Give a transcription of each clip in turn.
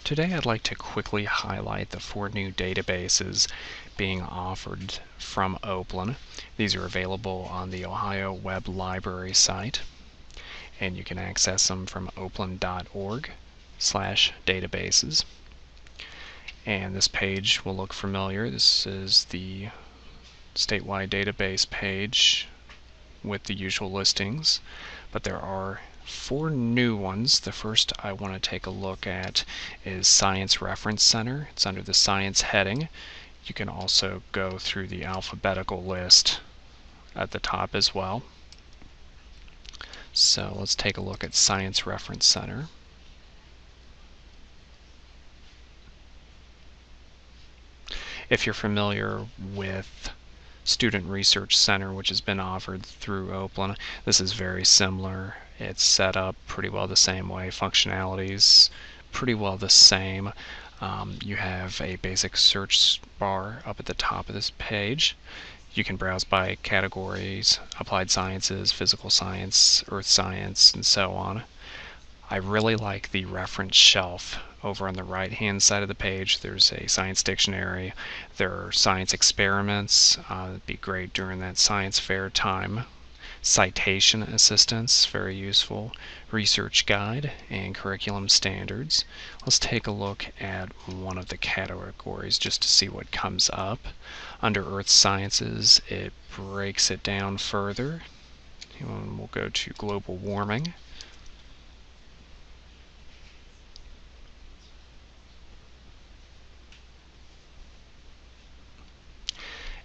Today I'd like to quickly highlight the 4 new databases being offered from OPLAN. These are available on the Ohio Web Library site, and you can access them from oplan.org/databases. And this page will look familiar. This is the statewide database page with the usual listings, but there are 4 new ones. The first I want to take a look at is Science Reference Center. It's under the Science heading. You can also go through the alphabetical list at the top as well. So let's take a look at Science Reference Center. If you're familiar with Student Research Center, which has been offered through OPLAN, this is very similar. It's set up pretty well the same way. Functionalities pretty well the same. You have a basic search bar up at the top of this page. You can browse by categories: applied sciences, physical science, earth science, and so on. I really like the reference shelf. Over on the right hand side of the page there's a science dictionary. There are science experiments. It'd be great during that science fair time. Citation assistance, very useful. Research guide and curriculum standards. Let's take a look at one of the categories just to see what comes up. Under earth sciences it breaks it down further. And we'll go to global warming.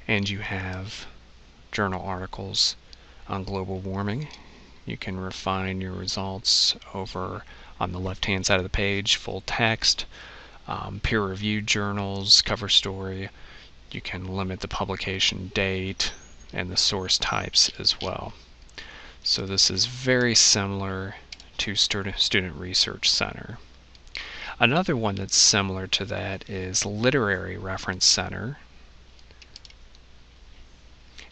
And you have journal articles on global warming. You can refine your results over on the left hand side of the page, full text, peer-reviewed journals, cover story. You can limit the publication date and the source types as well. So this is very similar to Student Research Center. Another one that's similar to that is Literary Reference Center.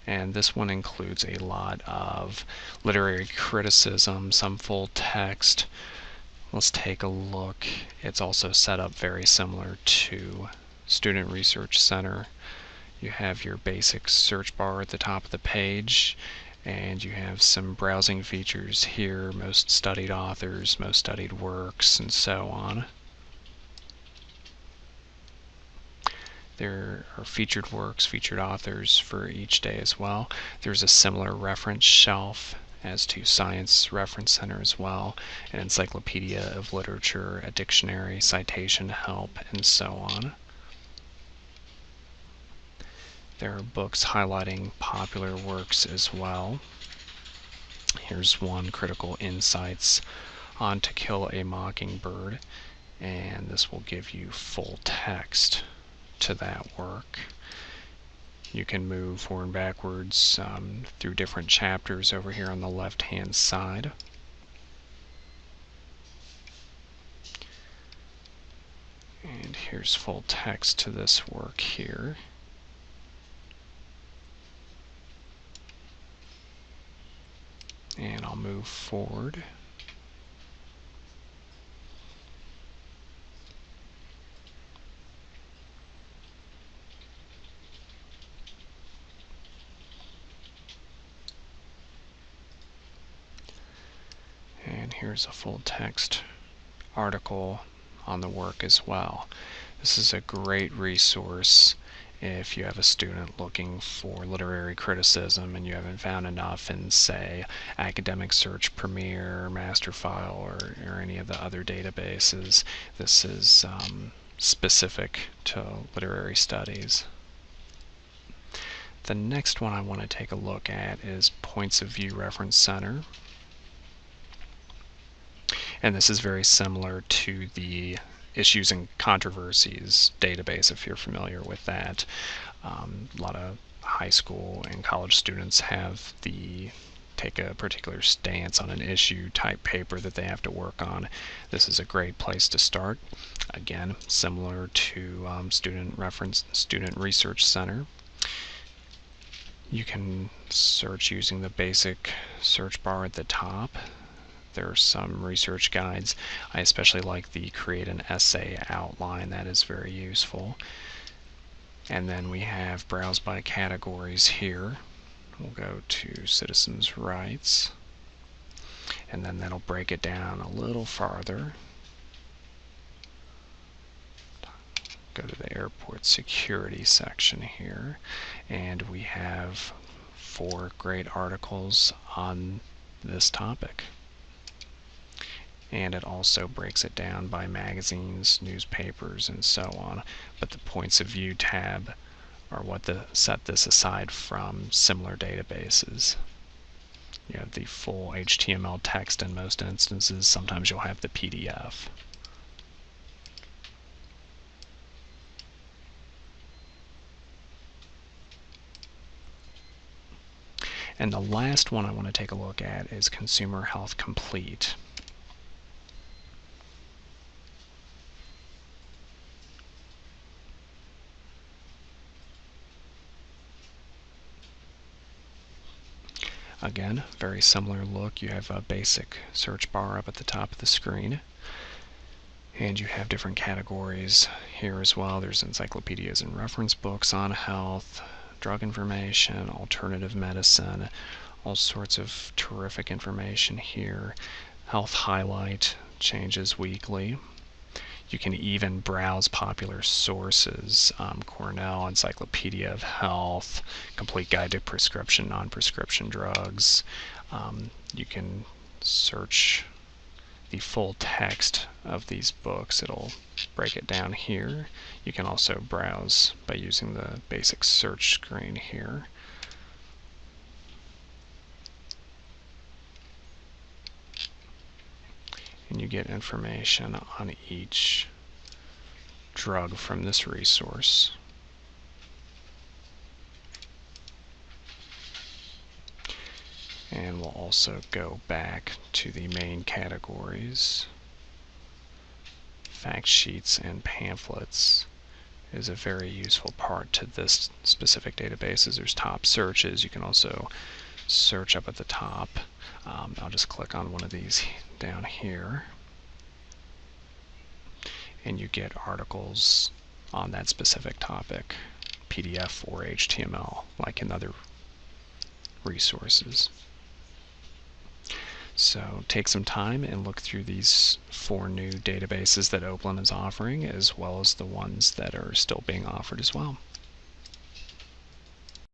And this one includes a lot of literary criticism, some full text. Let's take a look. It's also set up very similar to Student Research Center. You have your basic search bar at the top of the page, and you have some browsing features here: most studied authors, most studied works, and so on. There are featured works, featured authors for each day as well. There's a similar reference shelf as to Science Reference Center as well, an encyclopedia of literature, a dictionary, citation help, and so on. There are books highlighting popular works as well. Here's one: Critical Insights on To Kill a Mockingbird, and this will give you full text to that work. You can move forward and backwards through different chapters over here on the left hand side. And here's full text to this work here. And I'll move forward. And here's a full text article on the work as well. This is a great resource if you have a student looking for literary criticism and you haven't found enough in, say, Academic Search Premier, Masterfile, or any of the other databases. This is specific to literary studies. The next one I want to take a look at is Points of View Reference Center. And this is very similar to the Issues and Controversies database, if you're familiar with that. A lot of high school and college students take a particular stance on an issue type paper that they have to work on. This is a great place to start. Again, similar to Student Research Center. You can search using the basic search bar at the top. There are some research guides. I especially like the Create an Essay outline. That is very useful. And then we have Browse by Categories here. We'll go to Citizens' Rights, and then that'll break it down a little farther. Go to the airport security section here, and we have 4 great articles on this topic. And it also breaks it down by magazines, newspapers, and so on. But the Points of View tab are what set this aside from similar databases. You have the full HTML text in most instances. Sometimes you'll have the PDF. And the last one I want to take a look at is Consumer Health Complete. Again, very similar look. You have a basic search bar up at the top of the screen, and you have different categories here as well. There's encyclopedias and reference books on health, drug information, alternative medicine, all sorts of terrific information here. Health Highlight changes weekly. You can even browse popular sources, Cornell, Encyclopedia of Health, Complete Guide to Prescription, Non-Prescription Drugs. You can search the full text of these books. It'll break it down here. You can also browse by using the basic search screen here. And you get information on each drug from this resource. And we'll also go back to the main categories. Fact sheets and pamphlets is a very useful part to this specific database. There's top searches. You can also search up at the top. I'll just click on one of these down here, and you get articles on that specific topic, PDF or HTML, like in other resources. So take some time and look through these 4 new databases that Oplin is offering, as well as the ones that are still being offered as well.